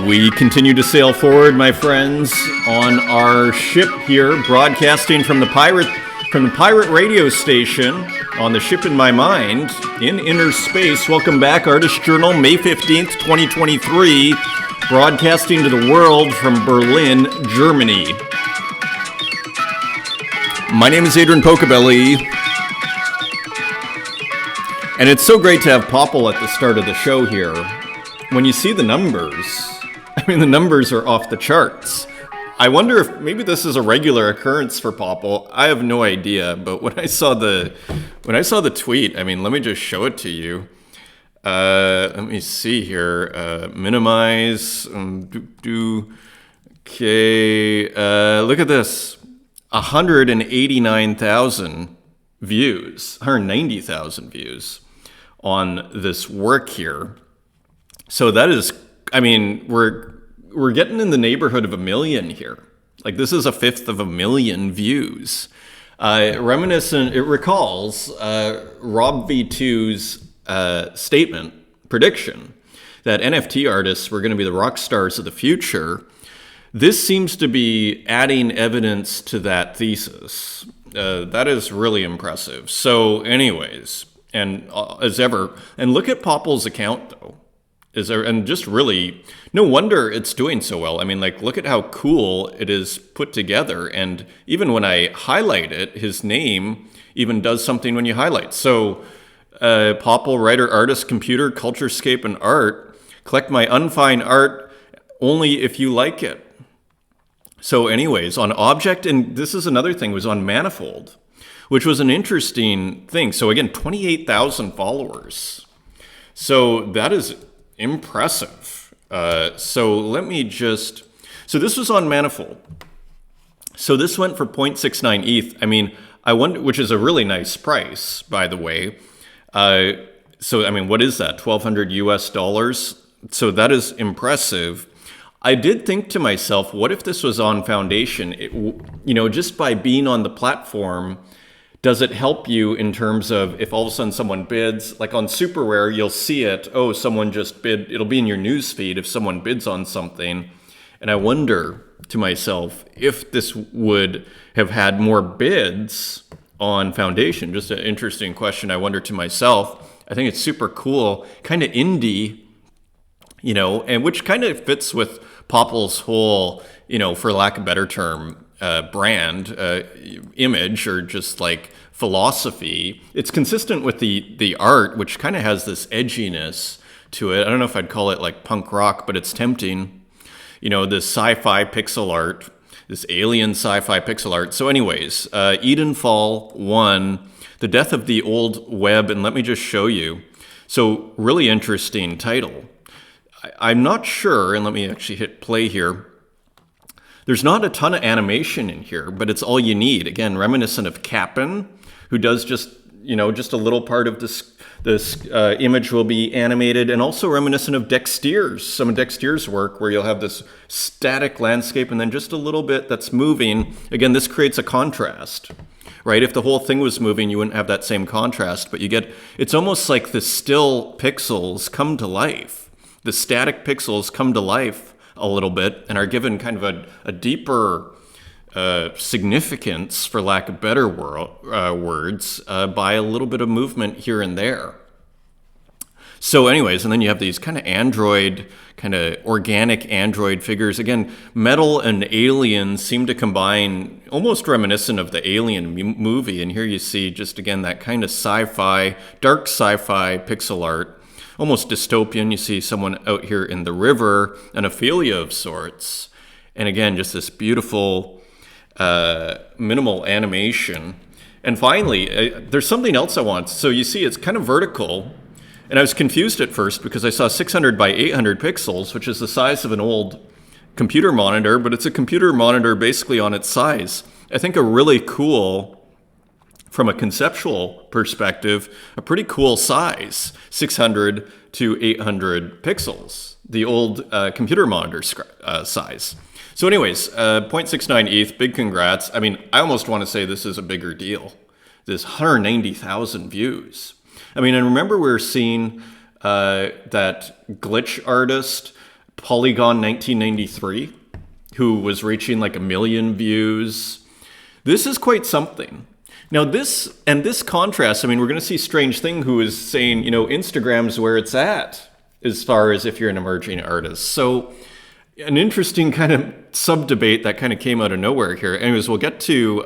We continue to sail forward, my friends, on our ship here, broadcasting from the pirate radio station on the ship in my mind in inner space. Welcome back, Artist Journal, May 15th, 2023, broadcasting to the world from Berlin, Germany. My name is Adrian Pocobelli, and it's so great to have Popple at the start of the show here. When you see the numbers, the numbers are off the charts. I wonder if maybe this is a regular occurrence for Popple. I have no idea, but when I saw the tweet, let me just show it to you. Let me see here. Minimize. Okay. Look at this. 189,000 views, 190,000 views on this work here. So that is, we're getting in the neighborhood of 1 million here. Like, this is 1/5 of 1 million views. It recalls Rob V2's prediction that NFT artists were going to be the rock stars of the future. This seems to be adding evidence to that thesis. That is really impressive. So anyways, and as ever, and look at Popple's account though. And just really, no wonder it's doing so well. Look at how cool it is put together. And even when I highlight it, his name even does something when you highlight. So, Popple, writer, artist, computer, culturescape, and art. Collect my unfine art only if you like it. So anyways, on Object, and this is another thing, was on Manifold, which was an interesting thing. So again, 28,000 followers. So that is impressive. So this was on Manifold. So this went for 0.69 ETH. I wonder, which is a really nice price, by the way. What is that? $1,200 US? So that is impressive. I did think to myself, what if this was on Foundation? Just by being on the platform, does it help you in terms of if all of a sudden someone bids, like on Super Rare, you'll see it, oh, someone just bid, it'll be in your news feed if someone bids on something. And I wonder to myself if this would have had more bids on Foundation. Just an interesting question. I wonder to myself. I think it's super cool, kind of indie, and which kind of fits with Popple's whole, for lack of a better term, brand, image, or just like philosophy. It's consistent with the art, which kind of has this edginess to it. I don't know if I'd call it like punk rock, but it's tempting. This sci-fi pixel art, this alien sci-fi pixel art. So anyways, Edenfall 1, The Death of the Old Web, and let me just show you. So really interesting title. I'm not sure, and let me actually hit play here. There's not a ton of animation in here, but it's all you need. Again, reminiscent of Cap'n, who does just a little part of this image will be animated, and also reminiscent of Dexter's, some of Dexter's work, where you'll have this static landscape and then just a little bit that's moving. Again, this creates a contrast, right? If the whole thing was moving, you wouldn't have that same contrast, but it's almost like the still pixels come to life. The static pixels come to life a little bit and are given kind of a deeper significance, for lack of better words, by a little bit of movement here and there. So anyways, and then you have these kind of organic Android figures. Again, Metal and Alien seem to combine, almost reminiscent of the Alien movie. And here you see just, again, that kind of dark sci-fi pixel art. Almost dystopian. You see someone out here in the river, an Ophelia of sorts. And again, just this beautiful, minimal animation. And finally, there's something else I want. So you see it's kind of vertical. And I was confused at first because I saw 600 by 800 pixels, which is the size of an old computer monitor, but it's a computer monitor basically on its size. I think a really cool, from a conceptual perspective, a pretty cool size, 600 to 800 pixels, the old computer monitor size. So anyways, 0.69 ETH, big congrats. I almost want to say this is a bigger deal. This 190,000 views. And remember we were seeing that glitch artist Polygon 1993, who was reaching like 1 million views. This is quite something. Now this contrast, I mean, we're going to see Strange Thing, who is saying, Instagram's where it's at as far as if you're an emerging artist. So an interesting kind of sub-debate that kind of came out of nowhere here. Anyways, we'll get to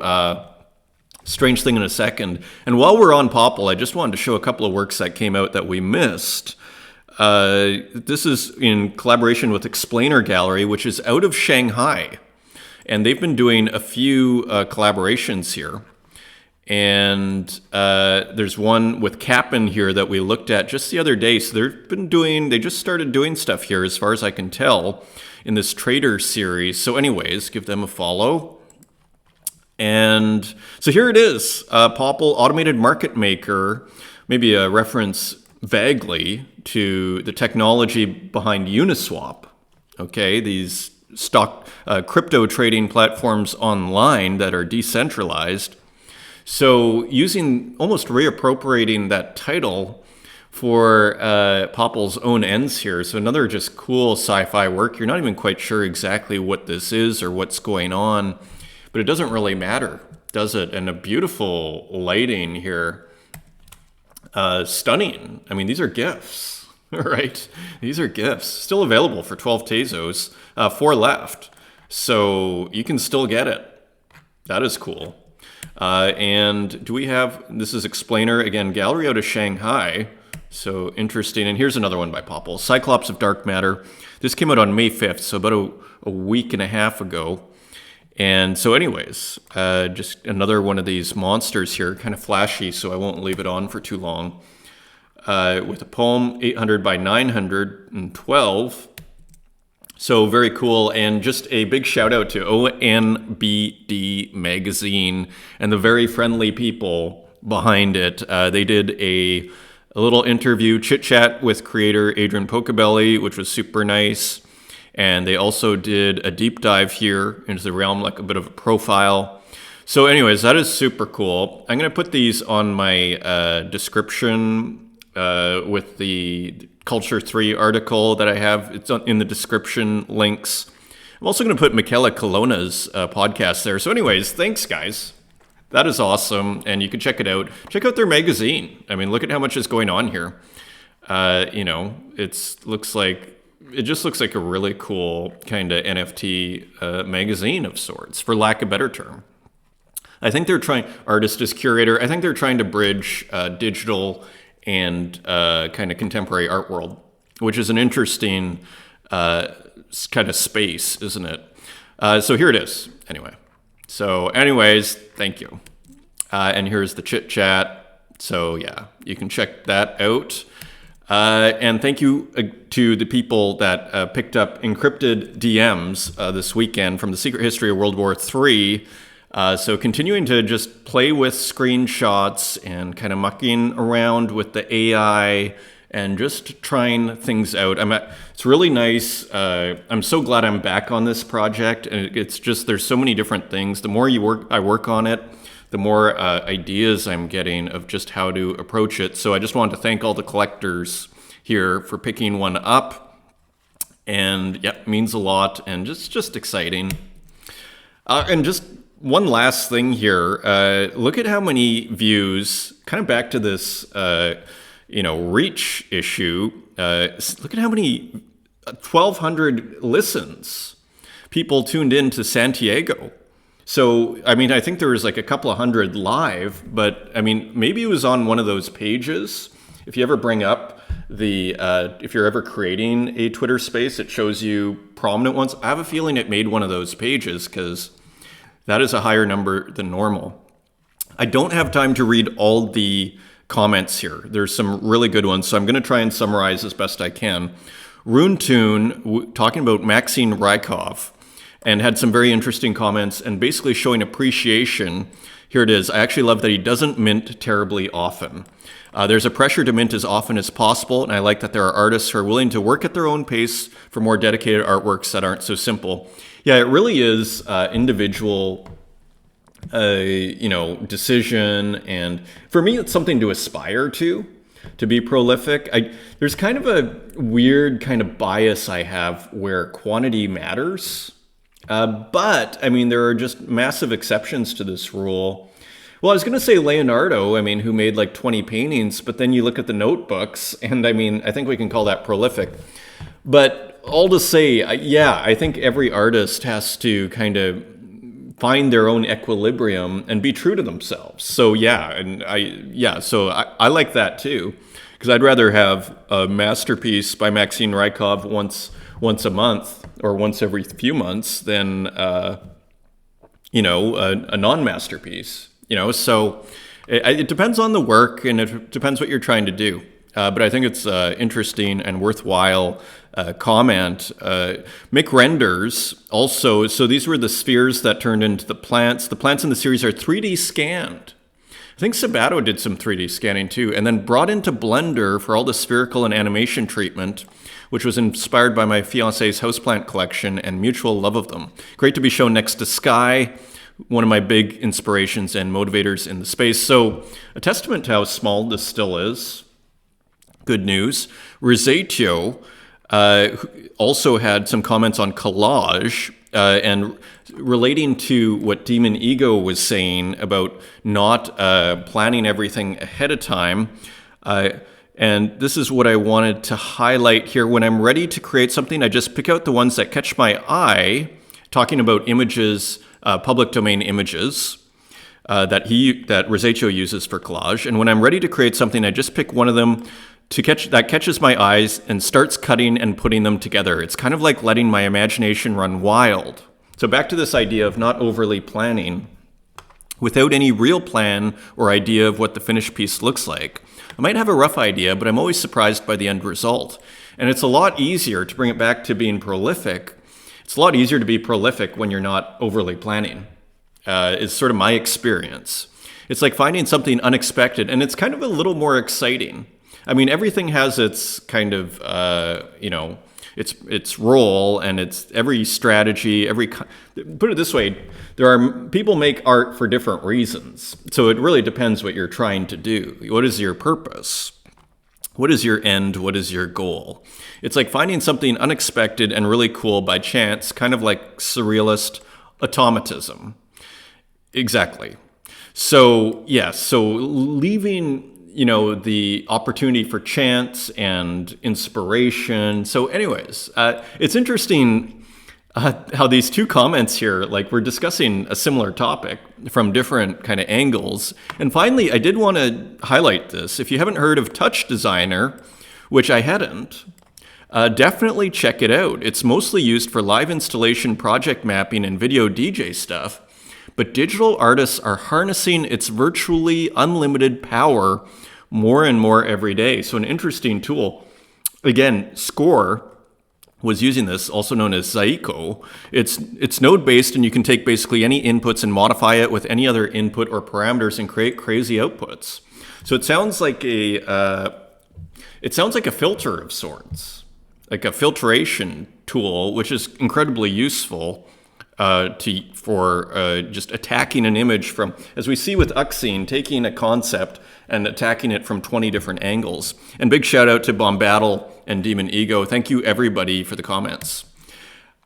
Strange Thing in a second. And while we're on Popple, I just wanted to show a couple of works that came out that we missed. This is in collaboration with Explainer Gallery, which is out of Shanghai. And they've been doing a few collaborations here. And there's one with Kappan here that we looked at just the other day. So they just started doing stuff here, as far as I can tell, in this Trader series. So anyways, give them a follow. And so here it is, Popple Automated Market Maker, maybe a reference vaguely to the technology behind Uniswap. Okay, these stock crypto trading platforms online that are decentralized. So almost reappropriating that title for Popple's own ends here. So another just cool sci-fi work. You're not even quite sure exactly what this is or what's going on, but it doesn't really matter, does it? And a beautiful lighting here. Stunning. I mean, these are gifts, right? These are gifts. Still available for 12 Tezos, 4 left. So you can still get it. That is cool. And do we have, this is Explainer, again, gallery out of Shanghai. So interesting. And here's another one by Popple, Cyclops of Dark Matter. This came out on May 5th, so about a week and a half ago. And so anyways, just another one of these monsters here, kind of flashy, so I won't leave it on for too long. With a poem, 800 by 912. So very cool, and just a big shout out to ONBD Magazine and the very friendly people behind it. They did a little interview, chit-chat with creator Adrian Pocobelli, which was super nice. And they also did a deep dive here into the realm, like a bit of a profile. So anyways, that is super cool. I'm going to put these on my description with the Culture 3 article that I have. It's in the description links. I'm also going to put Michaela Colonna's podcast there. So anyways, thanks, guys. That is awesome. And you can check it out. Check out their magazine. I mean, look at how much is going on here. It just looks like a really cool kind of NFT magazine of sorts, for lack of a better term. I think they're trying, artist as curator, I think they're trying to bridge digital and kind of contemporary art world, which is an interesting kind of space, isn't it? So here it is, anyway. So anyways, thank you. And here's the chit chat. So yeah, you can check that out. And thank you to the people that picked up encrypted DMs this weekend from the Secret History of World War III. So continuing to just play with screenshots and kind of mucking around with the AI and just trying things out. It's really nice. I'm so glad I'm back on this project. And it's just, there's so many different things. The more I work on it, the more ideas I'm getting of just how to approach it. So I just wanted to thank all the collectors here for picking one up. And yeah, it means a lot and just exciting. And just one last thing here. Look at how many views, kind of back to this, reach issue. Look at how many 1,200 listens. People tuned in to Santiago. So, I mean, I think there was like a couple of hundred live, but I mean, maybe it was on one of those pages. If you ever bring up if you're ever creating a Twitter space, it shows you prominent ones. I have a feeling it made one of those pages because that is a higher number than normal. I don't have time to read all the comments here. There's some really good ones, so I'm going to try and summarize as best I can. Runetoon, talking about Maxine Rykov, and had some very interesting comments and basically showing appreciation. Here it is. I actually love that he doesn't mint terribly often. There's a pressure to mint as often as possible, and I like that there are artists who are willing to work at their own pace for more dedicated artworks that aren't so simple. Yeah, it really is individual, decision, and for me, it's something to aspire to. to be prolific. There's kind of a weird kind of bias I have where quantity matters. But I mean, there are just massive exceptions to this rule. Well, I was going to say Leonardo, I mean, who made like 20 paintings, but then you look at the notebooks, and I mean, I think we can call that prolific. But all to say, I think every artist has to kind of find their own equilibrium and be true to themselves. So I like that too, because I'd rather have a masterpiece by Maxine Rykov once a month or once every few months than a non-masterpiece. So it depends on the work, and it depends what you're trying to do. But I think it's interesting and worthwhile comment. Mick Renders also, so these were the spheres that turned into the plants. The plants in the series are 3D scanned. I think Sabato did some 3D scanning too, and then brought into Blender for all the spherical and animation treatment, which was inspired by my fiance's houseplant collection and mutual love of them. Great to be shown next to Sky, one of my big inspirations and motivators in the space. So a testament to how small this still is. Good news. Rosetio also had some comments on collage and relating to what Demon Ego was saying about not planning everything ahead of time. And this is what I wanted to highlight here. When I'm ready to create something, I just pick out the ones that catch my eye, talking about images, public domain images that Rosetio uses for collage. And when I'm ready to create something, I just pick one of them that catches my eyes and starts cutting and putting them together. It's kind of like letting my imagination run wild. So back to this idea of not overly planning. Without any real plan or idea of what the finished piece looks like, I might have a rough idea, but I'm always surprised by the end result. And it's a lot easier to bring it back to being prolific. It's a lot easier to be prolific when you're not overly planning. It's sort of my experience. It's like finding something unexpected, and it's kind of a little more exciting. I mean, everything has its kind of, its role, and it's every strategy, put it this way, people make art for different reasons. So it really depends what you're trying to do. What is your purpose? What is your end? What is your goal? It's like finding something unexpected and really cool by chance, kind of like surrealist automatism. Exactly. So, so leaving, the opportunity for chance and inspiration. So anyways, it's interesting how these two comments here, like we're discussing a similar topic from different kind of angles. And finally, I did want to highlight this. If you haven't heard of Touch Designer, which I hadn't, definitely check it out. It's mostly used for live installation, project mapping, and video DJ stuff. But digital artists are harnessing its virtually unlimited power more and more every day. So an interesting tool. Again, Score was using this, also known as Zaiko. It's node-based, and you can take basically any inputs and modify it with any other input or parameters and create crazy outputs. So it sounds like a filter of sorts, like a filtration tool, which is incredibly useful for just attacking an image from, as we see with Uxine, taking a concept and attacking it from 20 different angles. And big shout out to Bombattle and Demon Ego. Thank you everybody for the comments.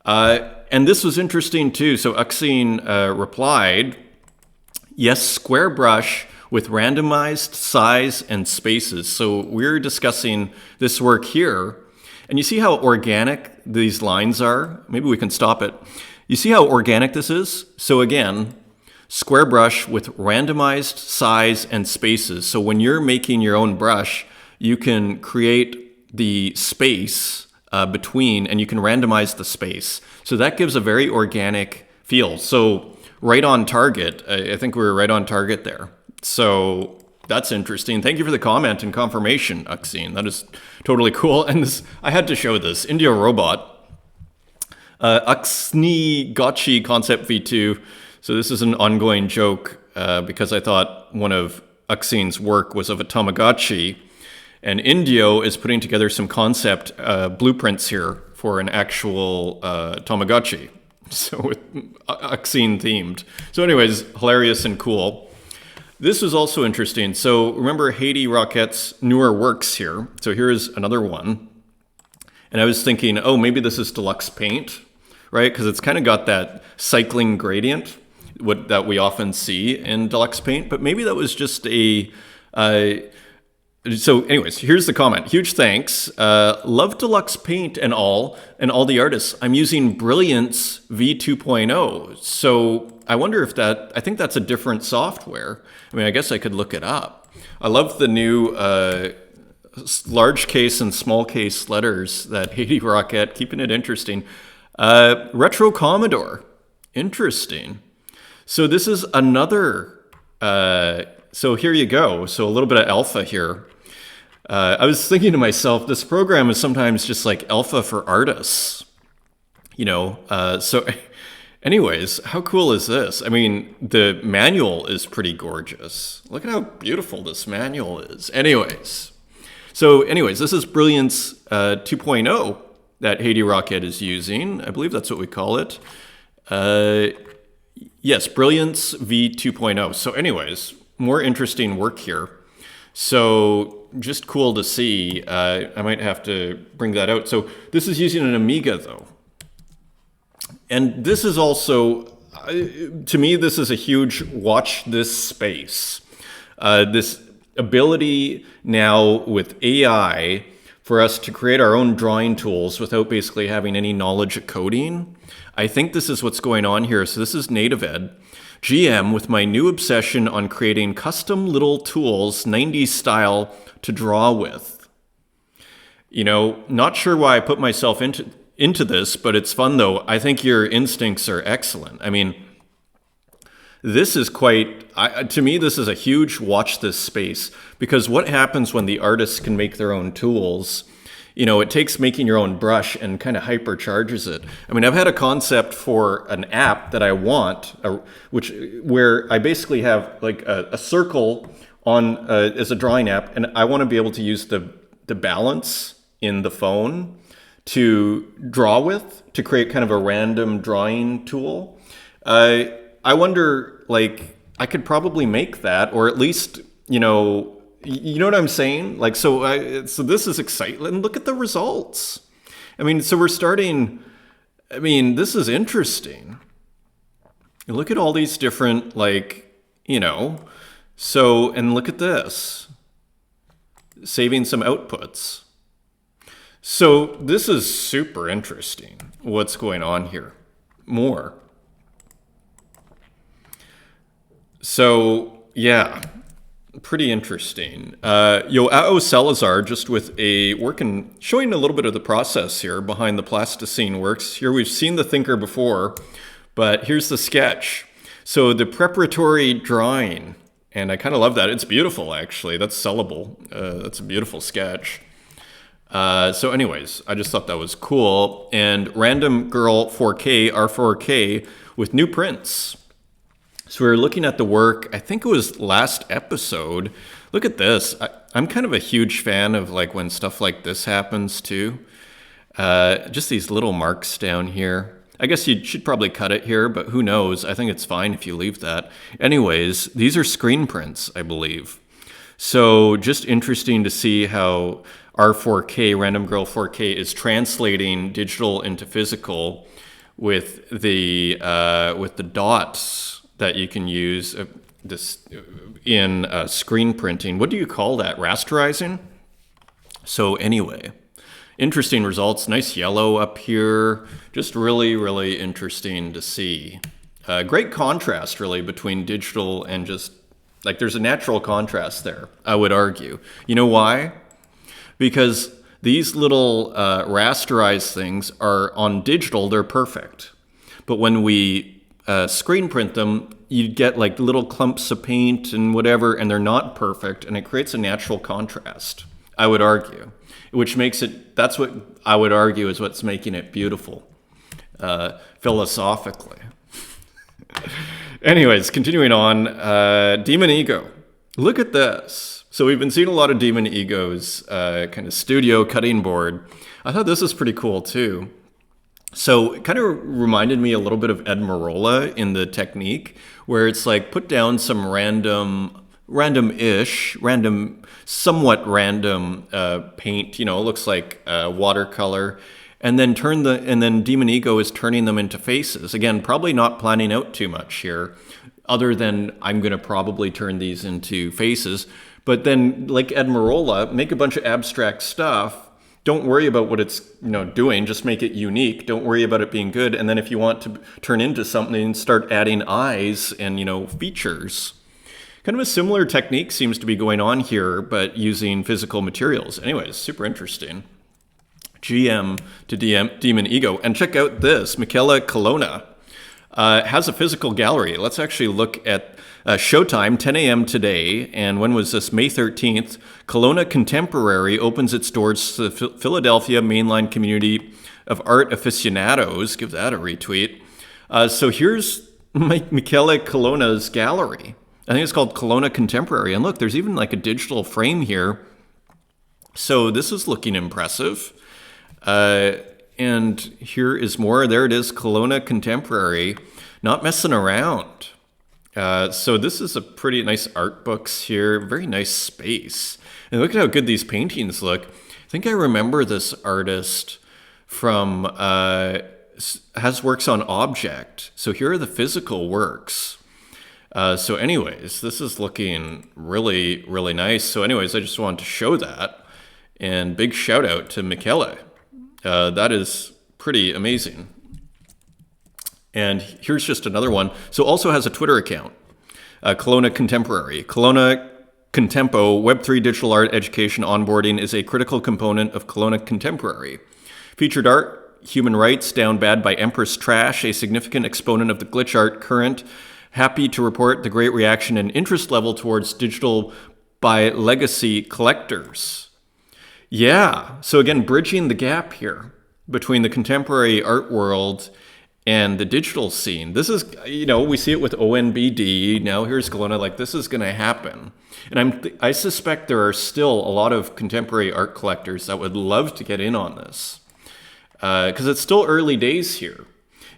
And this was interesting too. So Uxine replied, yes, square brush with randomized size and spaces. So we're discussing this work here. And you see how organic these lines are? Maybe we can stop it. You see how organic this is? So again, square brush with randomized size and spaces. So when you're making your own brush, you can create the space between, and you can randomize the space. So that gives a very organic feel. So right on target. I think we were right on target there. So that's interesting. Thank you for the comment and confirmation, Uxine. That is totally cool. And this, I had to show this. India Robot. Uxni Gotchi Concept V2. So this is an ongoing joke because I thought one of Uxine's work was of a Tamagotchi. And Indio is putting together some concept blueprints here for an actual Tamagotchi. So with Uxine themed. So anyways, hilarious and cool. This was also interesting. So remember Haiti Rocket's newer works here. So here's another one. And I was thinking, oh, maybe this is deluxe paint, right? Because it's kind of got that cycling gradient that we often see in deluxe paint. But maybe that was just a... So anyways, here's the comment. Huge thanks. Love deluxe paint and all the artists. I'm using Brilliance V2.0. So I wonder if I think that's a different software. I mean, I guess I could look it up. I love the new large case and small case letters that Haiti Rocket, keeping it interesting. Retro Commodore, interesting. So this is another, so here you go. So a little bit of alpha here. I was thinking to myself, this program is sometimes just like alpha for artists, so anyways, how cool is this? I mean, the manual is pretty gorgeous. Look at how beautiful this manual is. Anyways, this is Brilliance 2.0 that Haiti Rocket is using. I believe that's what we call it. Yes, Brilliance V2.0. So anyways, more interesting work here. So just cool to see. I might have to bring that out. So this is using an Amiga though. And this is also, to me, this is a huge watch this space. This ability now with AI for us to create our own drawing tools without basically having any knowledge of coding. I think this is what's going on here. So this is Native Ed. GM with my new obsession on creating custom little tools, 90s style, to draw with. Not sure why I put myself into this, but it's fun though. I think your instincts are excellent. I mean, this is to me, this is a huge watch this space, because what happens when the artists can make their own tools? It takes making your own brush and kind of hypercharges it. I mean, I've had a concept for an app that I want, where I basically have like a circle on as a drawing app, and I want to be able to use the balance in the phone to draw with, to create kind of a random drawing tool. I wonder, like, I could probably make that, or at least, you know what I'm saying? Like, so this is exciting. And look at the results. I mean, so we're starting, this is interesting. You look at all these different, so, and look at this. Saving some outputs. So this is super interesting, what's going on here. More. So, yeah. Pretty interesting. Joao Salazar, just with showing a little bit of the process here behind the plasticine works. Here we've seen the thinker before, but here's the sketch. So the preparatory drawing, and I kind of love that. It's beautiful, actually. That's sellable. That's a beautiful sketch. So anyways, I just thought that was cool. And Random Girl 4K, R4K, with new prints. So we were looking at the work, I think it was last episode. Look at this. I'm kind of a huge fan of like when stuff like this happens too. Just these little marks down here. I guess you should probably cut it here, but who knows? I think it's fine if you leave that. Anyways, these are screen prints, I believe. So just interesting to see how R4K, Random Girl 4K, is translating digital into physical with the dots that you can use in screen printing. What do you call that? Rasterizing? So anyway, interesting results. Nice yellow up here. Just really, really interesting to see. Great contrast, really, between digital and just, like, there's a natural contrast there, I would argue. You know why? Because these little rasterized things are on digital, they're perfect. But when we screen print them, you get like little clumps of paint and whatever, and they're not perfect, and it creates a natural contrast, I would argue, which makes it, that's what I would argue is what's making it beautiful, philosophically. Anyways, continuing on, Demon Ego. Look at this. So we've been seeing a lot of Demon Ego's kind of studio cutting board. I thought this was pretty cool too. So it kind of reminded me a little bit of Ed Marola in the technique, where it's like put down some random somewhat random paint. It looks like watercolor. And then Demon Ego is turning them into faces. Again, probably not planning out too much here, other than I'm going to probably turn these into faces. But then, like Ed Marola, make a bunch of abstract stuff. Don't worry about what it's doing. Just make it unique. Don't worry about it being good. And then if you want to turn into something, start adding eyes and features. Kind of a similar technique seems to be going on here, but using physical materials. Anyways, super interesting. GM to Demon Ego. And check out this. Michele Colonna has a physical gallery. Let's actually look at showtime, 10 a.m. today. And when was this? May 13th. Colonna Contemporary opens its doors to the Philadelphia mainline community of art aficionados. Give that a retweet. So here's Michele Colonna's gallery. I think it's called Colonna Contemporary. And look, there's even like a digital frame here. So this is looking impressive. And here is more. There it is, Colonna Contemporary. Not messing around. So this is a pretty nice art books here. Very nice space. And look at how good these paintings look. I think I remember this artist from, has works on Object. So here are the physical works. So anyways, this is looking really, really nice. So anyways, I just wanted to show that. And big shout out to Michele. That is pretty amazing. And here's just another one. So also has a Twitter account, Colonna Contemporary. Colonna Contempo, Web3 digital art education onboarding is a critical component of Colonna Contemporary. Featured art, human rights, down bad by Empress Trash, a significant exponent of the glitch art current. Happy to report the great reaction and interest level towards digital by legacy collectors. Yeah, so again, bridging the gap here between the contemporary art world and the digital scene. This is, we see it with ONBD. Now here's Colonna, like this is going to happen. And I suspect there are still a lot of contemporary art collectors that would love to get in on this. Because it's still early days here.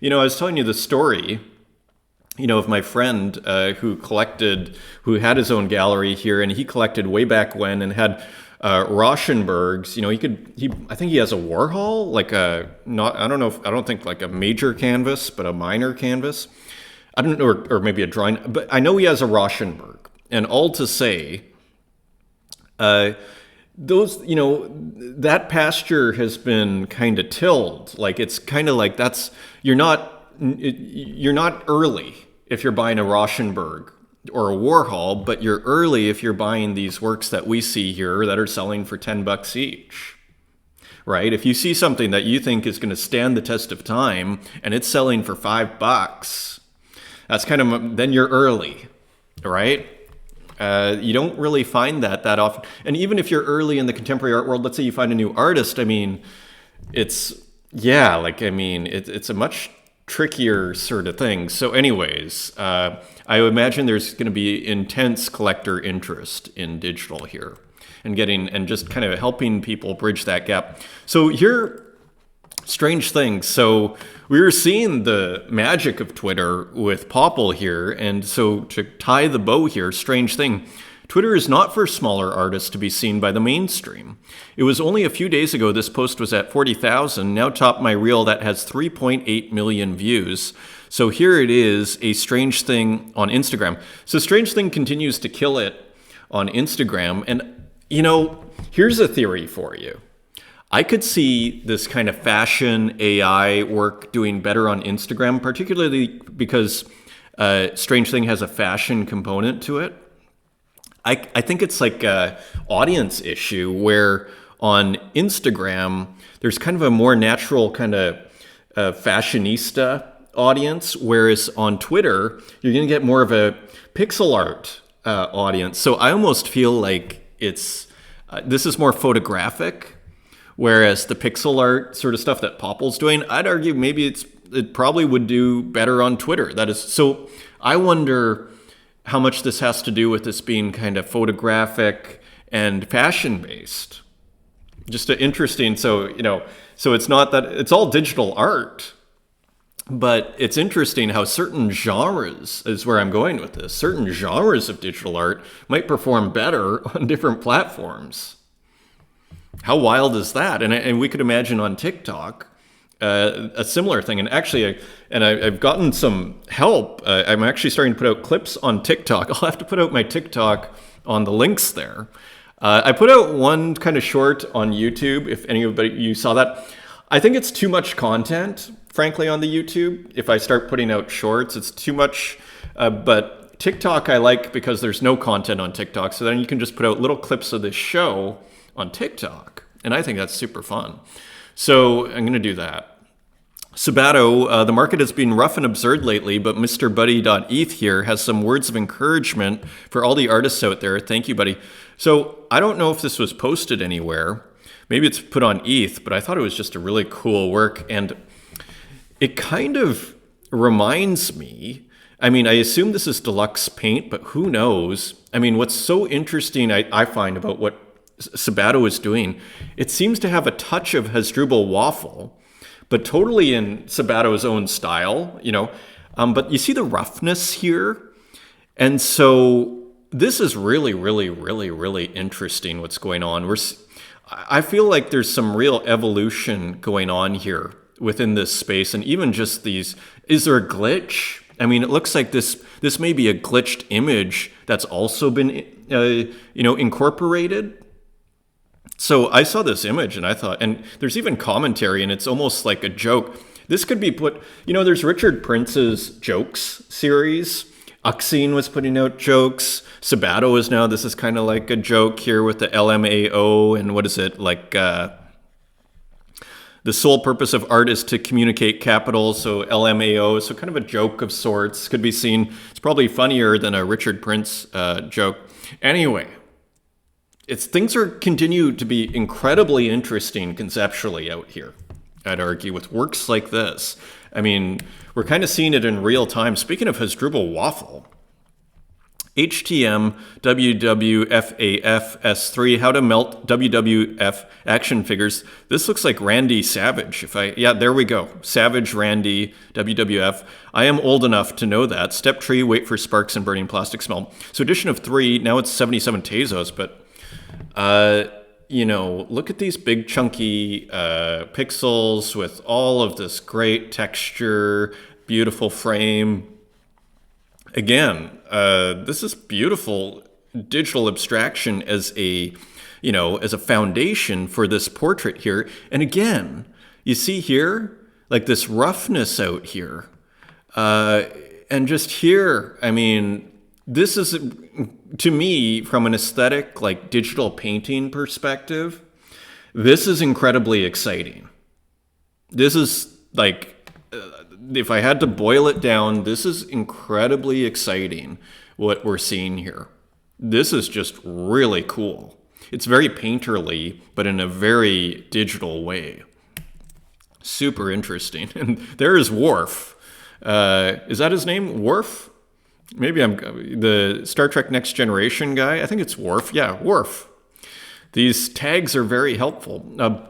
I was telling you the story, of my friend who had his own gallery here, and he collected way back when and had Rauschenberg's. I think he has a Warhol, I don't think like a major canvas, but a minor canvas. I don't know, or maybe a drawing, but I know he has a Rauschenberg. And all to say, those, that pasture has been kind of tilled. Like it's kind of like you're not early if you're buying a Rauschenberg or a Warhol, but you're early if you're buying these works that we see here that are selling for $10 each, right? If you see something that you think is going to stand the test of time and it's selling for $5, that's then you're early, right? You don't really find that often. And even if you're early in the contemporary art world, let's say you find a new artist, it's a much trickier sort of thing. So anyways, I imagine there's going to be intense collector interest in digital here and just kind of helping people bridge that gap. So here, strange things. So we were seeing the magic of Twitter with Popple here. And so to tie the bow here, strange thing. Twitter is not for smaller artists to be seen by the mainstream. It was only a few days ago this post was at 40,000, now topped my reel that has 3.8 million views. So here it is, a strange thing on Instagram. So Strange Thing continues to kill it on Instagram. And, here's a theory for you. I could see this kind of fashion AI work doing better on Instagram, particularly because Strange Thing has a fashion component to it. I think it's like an audience issue where on Instagram, there's kind of a more natural kind of fashionista audience, whereas on Twitter, you're going to get more of a pixel art audience. So I almost feel like this is more photographic, whereas the pixel art sort of stuff that Popple's doing, I'd argue maybe it probably would do better on Twitter. That is, so I wonder how much this has to do with this being kind of photographic and fashion based. Just interesting. So, so it's not that it's all digital art, But it's interesting how certain genres is where I'm going with this. Certain genres of digital art might perform better on different platforms. How wild is that? And we could imagine on TikTok a similar thing. And actually, I've gotten some help. I'm actually starting to put out clips on TikTok. I'll have to put out my TikTok on the links there. I put out one kind of short on YouTube, if anybody you saw that. I think it's too much content, frankly, on the YouTube. If I start putting out shorts, it's too much. But TikTok I like because there's no content on TikTok. So then you can just put out little clips of this show on TikTok. And I think that's super fun. So I'm going to do that. Sabato, the market has been rough and absurd lately, but Mr. Buddy.eth here has some words of encouragement for all the artists out there. Thank you, buddy. So I don't know if this was posted anywhere. Maybe it's put on ETH, but I thought it was just a really cool work. And it kind of reminds me, I mean, I assume this is deluxe paint, but who knows? I mean, what's so interesting I find about what Sabato is doing, it seems to have a touch of Hasdrubal waffle, but totally in Sabato's own style, you know. But you see the roughness here. And so this is really, really, really, really interesting what's going on. I feel like there's some real evolution going on here within this space. And even just these, is there a glitch? I mean, it looks like this may be a glitched image that's also been, incorporated. So I saw this image and I thought, and there's even commentary and it's almost like a joke. This could be put, there's Richard Prince's jokes series. Uxine was putting out jokes. Sabato is now, this is kind of like a joke here with the LMAO and what is it, like the sole purpose of art is to communicate capital, so LMAO, so kind of a joke of sorts. Could be seen, it's probably funnier than a Richard Prince joke. Anyway. Things continue to be incredibly interesting conceptually out here, I'd argue, with works like this. I mean, we're kind of seeing it in real time. Speaking of Hasdrubal waffle, HTM WWFAF S3, how to melt WWF action figures. This looks like Randy Savage. There we go. Savage Randy WWF. I am old enough to know that. Step tree, wait for sparks and burning plastic smell. So edition of 3, now it's 77 Tezos, but look at these big chunky pixels with all of this great texture, beautiful frame. Again, this is beautiful digital abstraction as a foundation for this portrait here. And again, you see here, like this roughness out here. And just here, I mean, this is, to me, from an aesthetic, like digital painting perspective, this is incredibly exciting. This is like, if I had to boil it down, this is incredibly exciting what we're seeing here. This is just really cool. It's very painterly, but in a very digital way. Super interesting. And there is Worf. Is that his name? Worf? Maybe I'm the Star Trek Next Generation guy. I think it's Worf. Yeah, Worf. These tags are very helpful.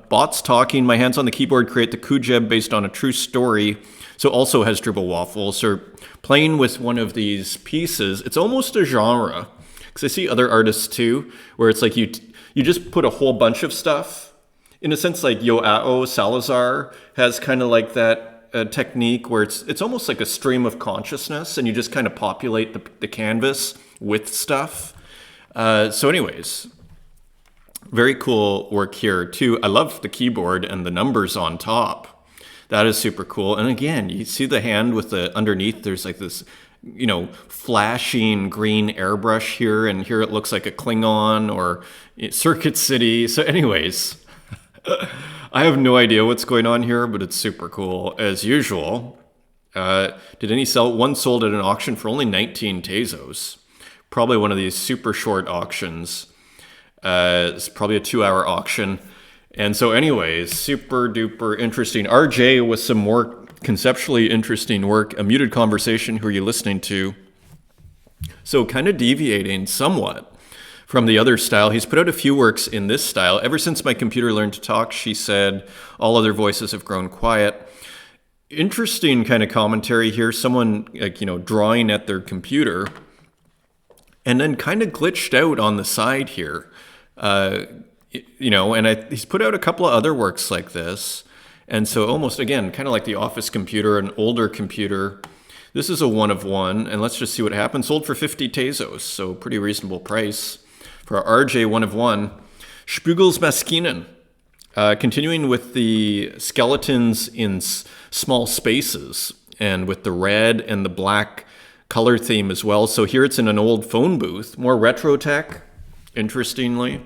Bots talking, my hands on the keyboard create the Kujeb based on a true story. So also has Dribble Waffle. So playing with one of these pieces, it's almost a genre. Because I see other artists too, where it's like you just put a whole bunch of stuff. In a sense, like Joao Salazar has kind of like that technique where it's almost like a stream of consciousness and you just kind of populate the canvas with stuff. So anyways, very cool work here too. I love the keyboard and the numbers on top. That is super cool. And again, you see the hand with the underneath, there's like this, flashing green airbrush here. And here it looks like a Klingon or Circuit City. So anyways, I have no idea what's going on here, but it's super cool as usual. Did any sell? One sold at an auction for only 19 Tezos. Probably one of these super short auctions. It's probably a 2-hour auction. And so anyways, super duper interesting. RJ with some more conceptually interesting work. A Muted Conversation, who are you listening to? So kind of deviating somewhat from the other style. He's put out a few works in this style. Ever since my computer learned to talk, she said, all other voices have grown quiet. Interesting kind of commentary here. Someone like, drawing at their computer and then kind of glitched out on the side here. He's put out a couple of other works like this. And so almost, again, kind of like the office computer, an older computer. This is a 1 of 1, and let's just see what happens. Sold for 50 Tezos, so pretty reasonable price. For our RJ 1 of 1, Spiegelmaschinen. Continuing with the skeletons in small spaces, and with the red and the black color theme as well. So here it's in an old phone booth, more retro tech, interestingly.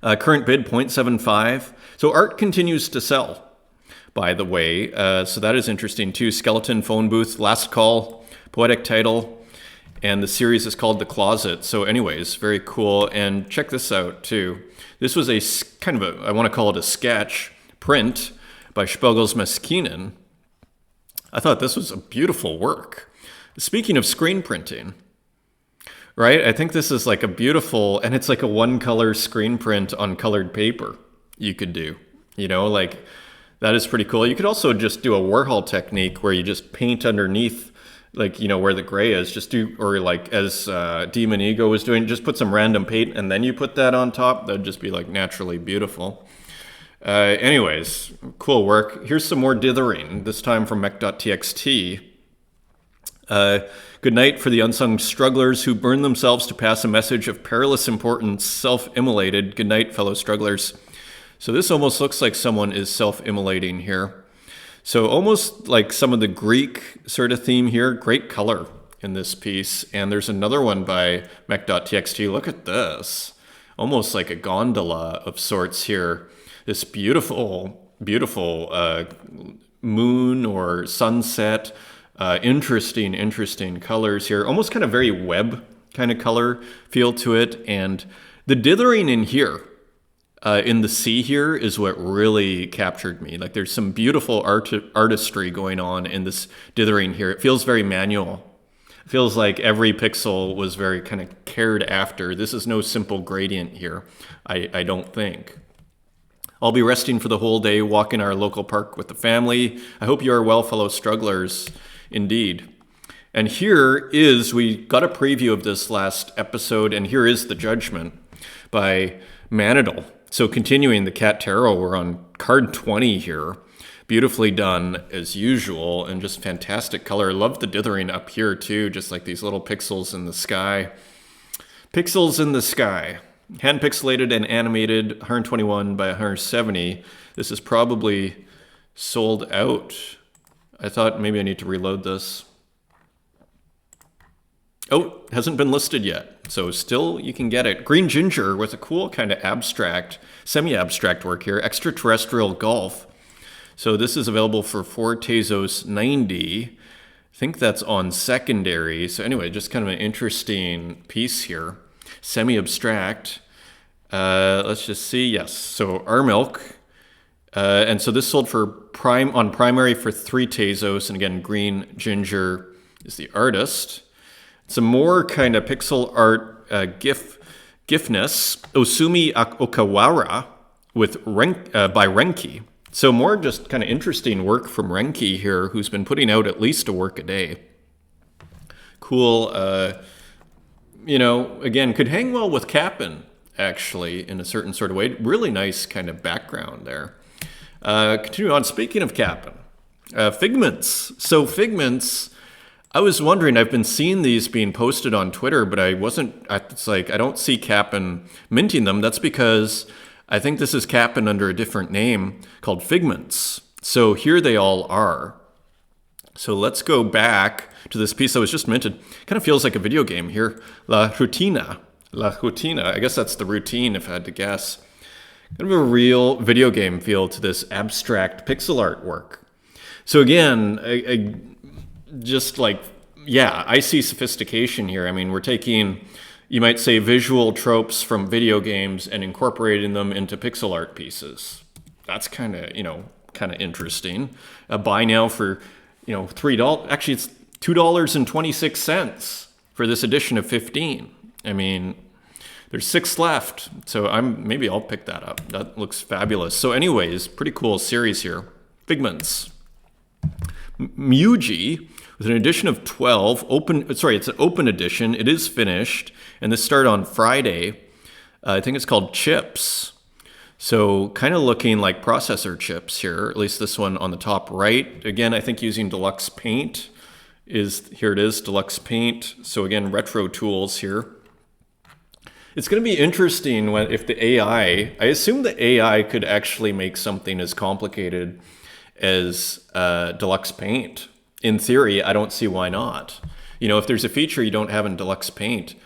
Current bid 0.75. So art continues to sell, by the way. So that is interesting too. Skeleton phone booth, last call, poetic title, and the series is called The Closet. So anyways, very cool. And check this out too. This was a kind of I want to call it a sketch print by Spiegelmaschinen. I thought this was a beautiful work. Speaking of screen printing, right? I think this is like a beautiful, and it's like a 1-color screen print on colored paper you could do. Like that is pretty cool. You could also just do a Warhol technique where you just paint underneath, like, where the gray is. Just do, or like as Demon Ego was doing, just put some random paint and then you put that on top. That'd just be like naturally beautiful. Anyways, cool work. Here's some more dithering, this time from mech.txt. Good night for the unsung strugglers who burn themselves to pass a message of perilous importance, self-immolated. Good night, fellow strugglers. So this almost looks like someone is self-immolating here. So almost like some of the Greek sort of theme here. Great color in this piece. And there's another one by mech.txt. Look at this. Almost like a gondola of sorts here. This beautiful, beautiful moon or sunset. Interesting colors here. Almost kind of very web kind of color feel to it. And the dithering in here, in the sea here, is what really captured me. Like there's some beautiful artistry going on in this dithering here. It feels very manual. It feels like every pixel was very kind of cared after. This is no simple gradient here, I don't think. I'll be resting for the whole day, walking our local park with the family. I hope you are well, fellow strugglers. Indeed. And here is, we got a preview of this last episode, and here is the judgment by Manidal. So continuing the Cat Tarot, we're on card 20 here. Beautifully done as usual, and just fantastic color. I love the dithering up here too, just like these little pixels in the sky. Pixels in the sky. Hand pixelated and animated, 121 by 170. This is probably sold out. I thought maybe I need to reload this. Oh, hasn't been listed yet. So still you can get it. Green Ginger with a cool kind of abstract, semi-abstract work here. Extraterrestrial Golf. So this is available for 4 Tezos 90. I think that's on secondary. So anyway, just kind of an interesting piece here. Semi-abstract. Let's just see. Yes. So our milk. And so this sold for on primary for 3 Tezos, and again, Green Ginger is the artist. Some more kind of pixel art gifness. Osumi Okawara with by Renki. So more just kind of interesting work from Renki here, who's been putting out at least a work a day. Cool. Again, could hang well with Cap'n, actually, in a certain sort of way. Really nice kind of background there. Continue on. Speaking of Cap'n, Figments. So Figments, I was wondering, I've been seeing these being posted on Twitter, but it's like I don't see Cap'n minting them. That's because I think this is Cap'n under a different name called Figments. So here they all are. So let's go back to this piece that was just minted. Kind of feels like a video game here. La Rutina. I guess that's the routine if I had to guess. Kind of a real video game feel to this abstract pixel art work. So again, I see sophistication here. I mean, we're taking, you might say, visual tropes from video games and incorporating them into pixel art pieces. That's kind of interesting. Buy now for, $3. Actually, it's $2.26 for this edition of 15. I mean, there's 6 left, so maybe I'll pick that up. That looks fabulous. So anyways, pretty cool series here. Figments. Muji with an edition of 12. It's an open edition. It is finished. And this started on Friday. I think it's called Chips. So kind of looking like processor chips here, at least this one on the top right. Again, I think using Deluxe Paint here it is, Deluxe Paint. So again, retro tools here. It's going to be interesting if the AI, I assume the AI could actually make something as complicated as Deluxe Paint. In theory, I don't see why not. If there's a feature you don't have in Deluxe Paint,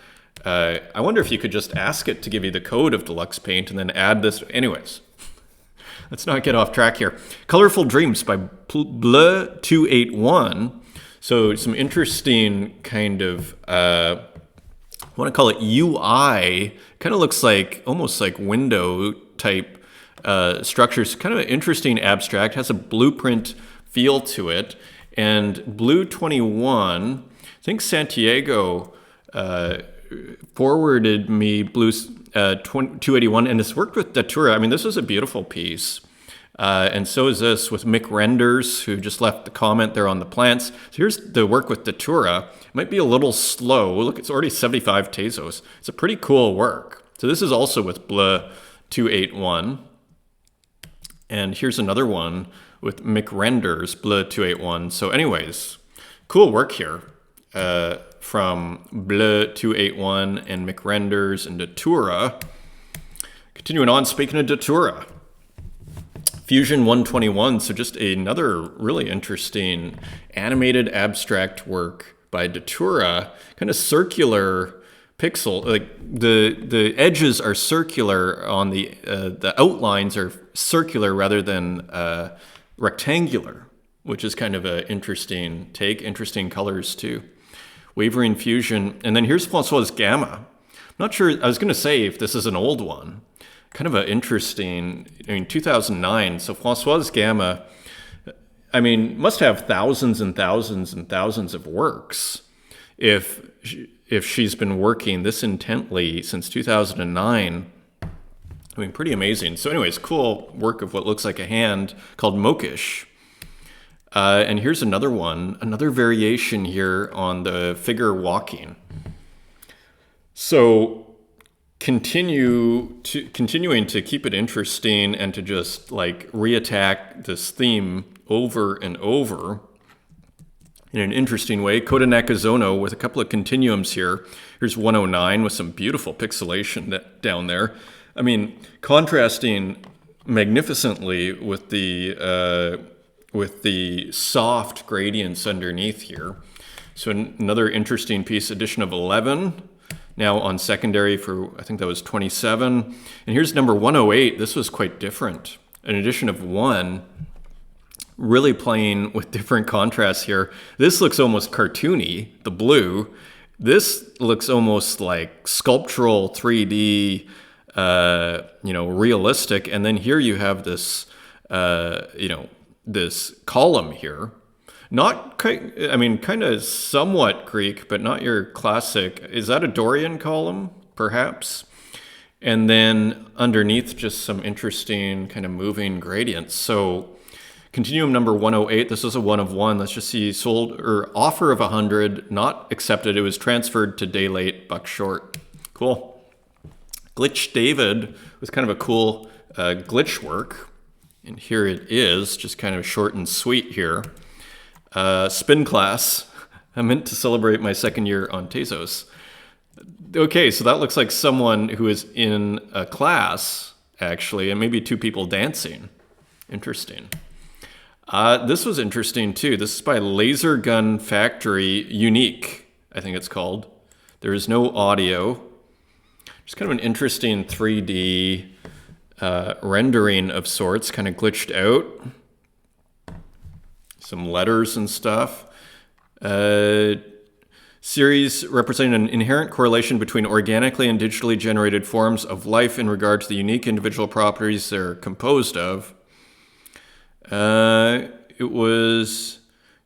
I wonder if you could just ask it to give you the code of Deluxe Paint and then add this. Anyways, let's not get off track here. Colorful Dreams by Bleu281. So some interesting kind of, I want to call it UI. Kind of looks like almost like window type structures. Kind of an interesting abstract. Has a blueprint feel to it. And Bleu21, I think Santiago forwarded me Blue 281, and it's worked with Datura. I mean, this is a beautiful piece. And so is this with Mick Renders, who just left the comment there on the plants. So here's the work with Datura. It might be a little slow. Look, it's already 75 Tezos. It's a pretty cool work. So this is also with Bleu 281. And here's another one with Mick Renders, Bleu 281. So anyways, cool work here from Bleu 281 and Mick Renders and Datura. Continuing on, speaking of Datura, Fusion 121. So just another really interesting animated abstract work by Datura, kind of circular pixel, like the edges are circular on the outlines are circular rather than rectangular, which is kind of an interesting take, interesting colors too. Wavering Fusion, and then here's François Gamma. I'm not sure, I was going to say if this is an old one, kind of an interesting, 2009, so François Gamma, I mean, must have thousands and thousands and thousands of works if she's been working this intently since 2009. I mean, pretty amazing. So anyways, cool work of what looks like a hand called Mokish. And here's another one, another variation here on the figure walking. So continuing to keep it interesting and to just like reattack this theme over and over in an interesting way. Coda Nakazono with a couple of continuums here. Here's 109 with some beautiful pixelation down there. I mean, contrasting magnificently with the soft gradients underneath here. So another interesting piece, edition of 11, now on secondary for, I think that was 27. And here's number 108. This was quite different. An edition of 1, really playing with different contrasts here. This looks almost cartoony, the blue. This looks almost like sculptural 3D, realistic. And then here you have this, this column here. Kind of somewhat Greek, but not your classic. Is that a Dorian column, perhaps? And then underneath, just some interesting kind of moving gradients. So continuum number 108, this is a 1 of 1. Let's just see, sold or offer of 100, not accepted. It was transferred to day late, buck short. Cool. Glitch David with kind of a cool glitch work. And here it is, just kind of short and sweet here. Spin class. I meant to celebrate my second year on Tezos. Okay, so that looks like someone who is in a class, actually, and maybe 2 people dancing. Interesting. This was interesting, too. This is by Laser Gun Factory Unique, I think it's called. There is no audio. Just kind of an interesting 3D rendering of sorts, kind of glitched out. Some letters and stuff. Series representing an inherent correlation between organically and digitally generated forms of life in regard to the unique individual properties they're composed of. It was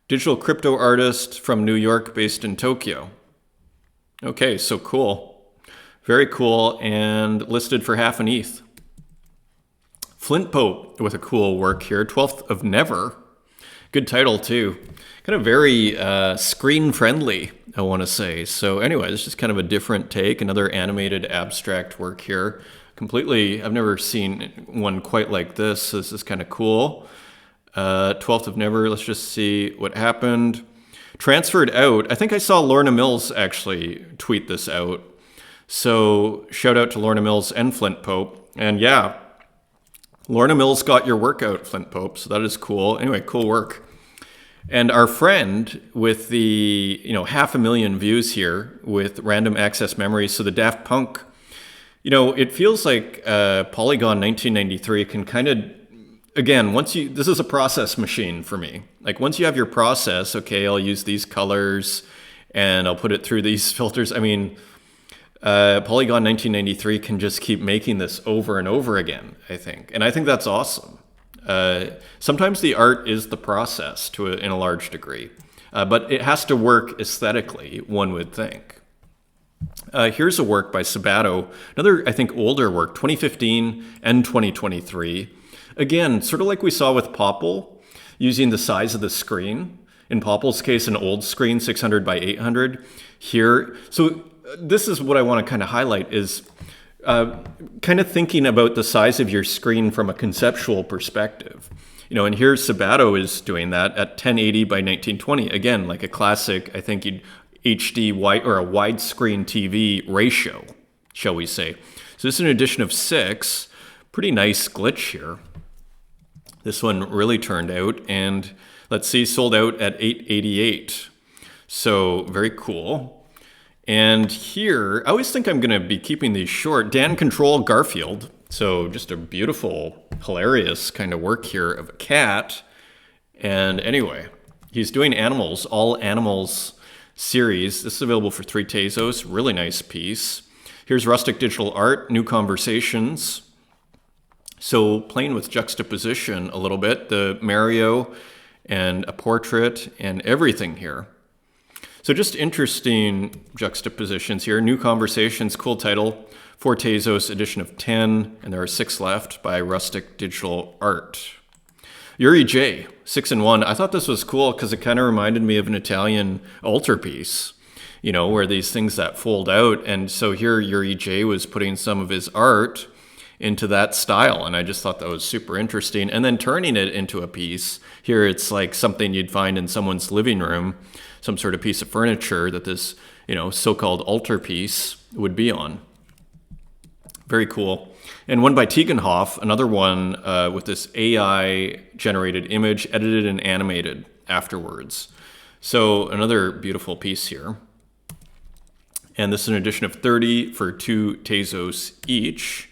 digital crypto artist from New York based in Tokyo. Okay, so cool. Very cool, and listed for half an ETH. Flint Pope with a cool work here, 12th of Never. Good title too. Kind of very screen friendly, I want to say. So anyway, it's just kind of a different take, another animated abstract work here. Completely, I've never seen one quite like this. So this is kind of cool. 12th of Never, let's just see what happened. Transferred out. I think I saw Lorna Mills actually tweet this out. So shout out to Lorna Mills and Flint Pope. And yeah, Lorna Mills got your work out, Flint Pope. So that is cool. Anyway, cool work. And our friend with the 500,000 views here with random access memories. So the Daft Punk, it feels like Polygon 1993 can kind of, again, this is a process machine for me. Like once you have your process, okay, I'll use these colors and I'll put it through these filters. I mean, Polygon 1993 can just keep making this over and over again, I think. And I think that's awesome. Sometimes the art is the process in a large degree, but it has to work aesthetically, one would think. Here's a work by Sabato, another, I think, older work, 2015 and 2023. Again, sort of like we saw with Popple, using the size of the screen. In Popple's case, an old screen, 600 by 800. Here, so this is what I want to kind of highlight is kind of thinking about the size of your screen from a conceptual perspective. And here Sabato is doing that at 1080 by 1920. Again, like a classic, I think HD wide or a widescreen TV ratio, shall we say. So this is an edition of 6. Pretty nice glitch here. This one really turned out, and let's see, sold out at $888. So very cool. And here, I always think I'm going to be keeping these short. Dan Control Garfield. So just a beautiful, hilarious kind of work here of a cat. And anyway, he's doing animals, all animals series. This is available for 3 Tezos. Really nice piece. Here's Rustic Digital Art, New Conversations. So playing with juxtaposition a little bit, the Mario and a portrait and everything here. So just interesting juxtapositions here. New Conversations, cool title. 4 Tezos, edition of 10, and there are 6 left by Rustic Digital Art. Yuri J, 6 in 1. I thought this was cool because it kind of reminded me of an Italian altarpiece, where these things that fold out. And so here Yuri J was putting some of his art into that style, and I just thought that was super interesting. And then turning it into a piece. Here it's like something you'd find in someone's living room, some sort of piece of furniture that this, so-called altarpiece would be on. Very cool. And one by Tegenhoff, another one with this AI-generated image, edited and animated afterwards. So another beautiful piece here. And this is an edition of 30 for 2 Tezos each.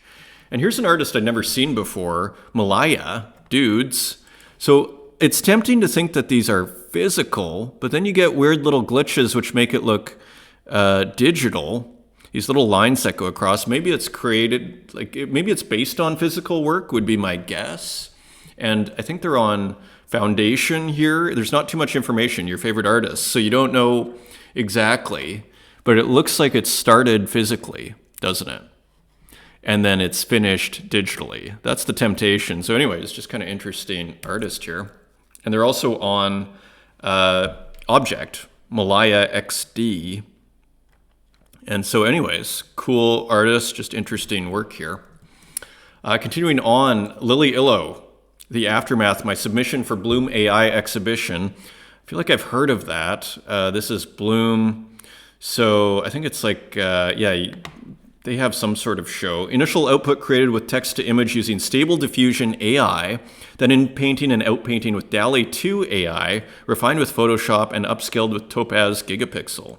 And here's an artist I'd never seen before, Malaya, Dudes. So it's tempting to think that these are physical, but then you get weird little glitches which make it look digital. These little lines that go across. Maybe it's created, maybe it's based on physical work would be my guess. And I think they're on Foundation here. There's not too much information, your favorite artist, so you don't know exactly, but it looks like it started physically, doesn't it? And then it's finished digitally. That's the temptation. So anyway, it's just kind of interesting artist here. And they're also on Object, Malaya XD. And so anyways, cool artist, just interesting work here. Continuing on, Lily Illo, The Aftermath, my submission for Bloom AI exhibition. I feel like I've heard of that. This is Bloom. So I think it's like, they have some sort of show. Initial output created with text to image using Stable Diffusion AI, then in painting and outpainting with DALL-E 2 AI, refined with Photoshop and upscaled with Topaz Gigapixel.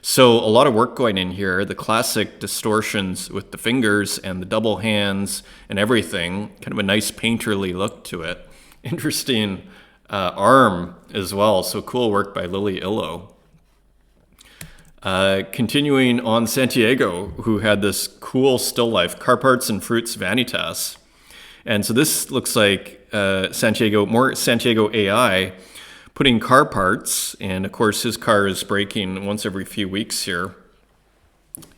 So a lot of work going in here. The classic distortions with the fingers and the double hands and everything. Kind of a nice painterly look to it. Interesting arm as well. So cool work by Lily Illo. Continuing on Santiago, who had this cool still life, Car Parts and Fruits Vanitas. And so this looks like more Santiago AI putting car parts, and of course his car is breaking once every few weeks here.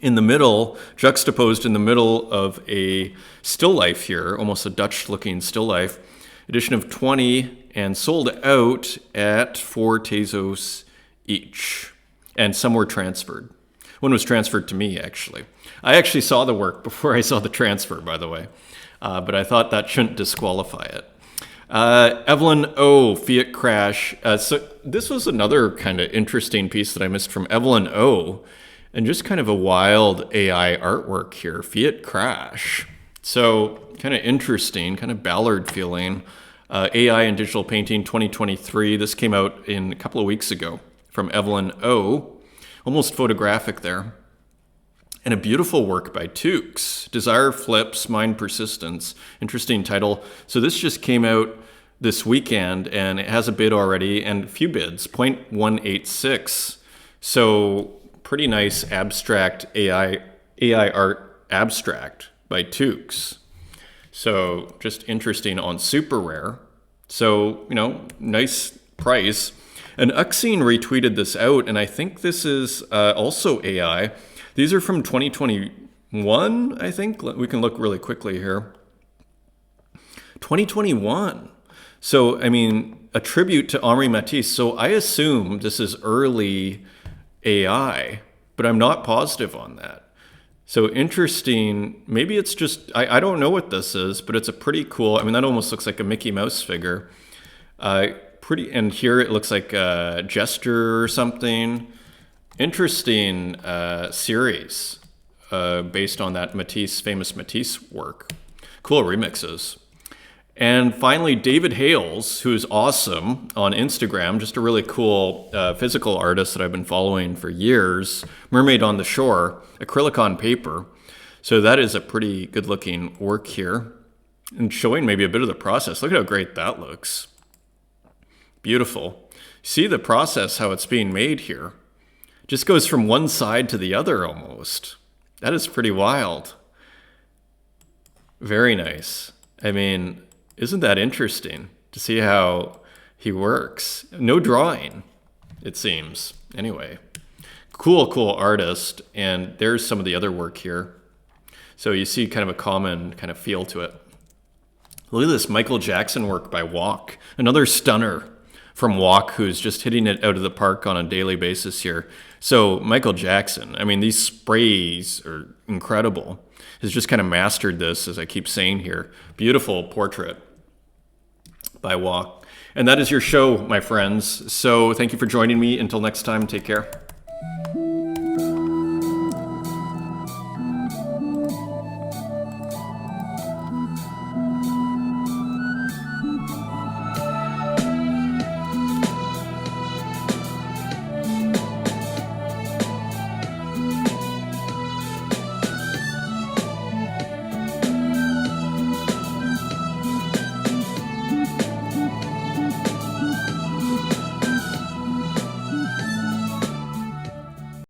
In the middle, juxtaposed in the middle of a still life here, almost a Dutch looking still life, edition of 20, and sold out at 4 Tezos each. And some were transferred. One was transferred to me, actually. I actually saw the work before I saw the transfer, by the way. But I thought that shouldn't disqualify it. Evelyn O, Fiat Crash. So this was another kind of interesting piece that I missed from Evelyn O. And just kind of a wild AI artwork here, Fiat Crash. So kind of interesting, kind of Ballard feeling. AI and Digital Painting 2023. This came out in a couple of weeks ago from Evelyn O. Almost photographic there. And a beautiful work by Tukes. Desire Flips, Mind Persistence. Interesting title. So this just came out this weekend, and it has a bid already, and a few bids, 0.186. So pretty nice abstract AI art abstract by Tukes. So just interesting on super rare. So, nice price. And Uxine retweeted this out, and I think this is also AI. These are from 2021, I think. We can look really quickly here. 2021. So, a tribute to Henri Matisse. So I assume this is early AI, but I'm not positive on that. So interesting. Maybe it's just, I don't know what this is, but it's a pretty cool, that almost looks like a Mickey Mouse figure. And here it looks like a gesture or something. Interesting series based on that famous Matisse work. Cool remixes. And finally, David Hales, who's awesome on Instagram, just a really cool physical artist that I've been following for years. Mermaid on the Shore, acrylic on paper. So that is a pretty good looking work here. And showing maybe a bit of the process. Look at how great that looks. Beautiful. See the process, how it's being made here. Just goes from one side to the other almost. That is pretty wild. Very nice. Isn't that interesting to see how he works? No drawing, it seems. Anyway, cool artist. And there's some of the other work here. So you see kind of a common kind of feel to it. Look at this Michael Jackson work by Walk. Another stunner from Walk, who's just hitting it out of the park on a daily basis here. So Michael Jackson, these sprays are incredible. Has just kind of mastered this, as I keep saying here. Beautiful portrait by Walk. And that is your show, my friends. So thank you for joining me. Until next time, take care.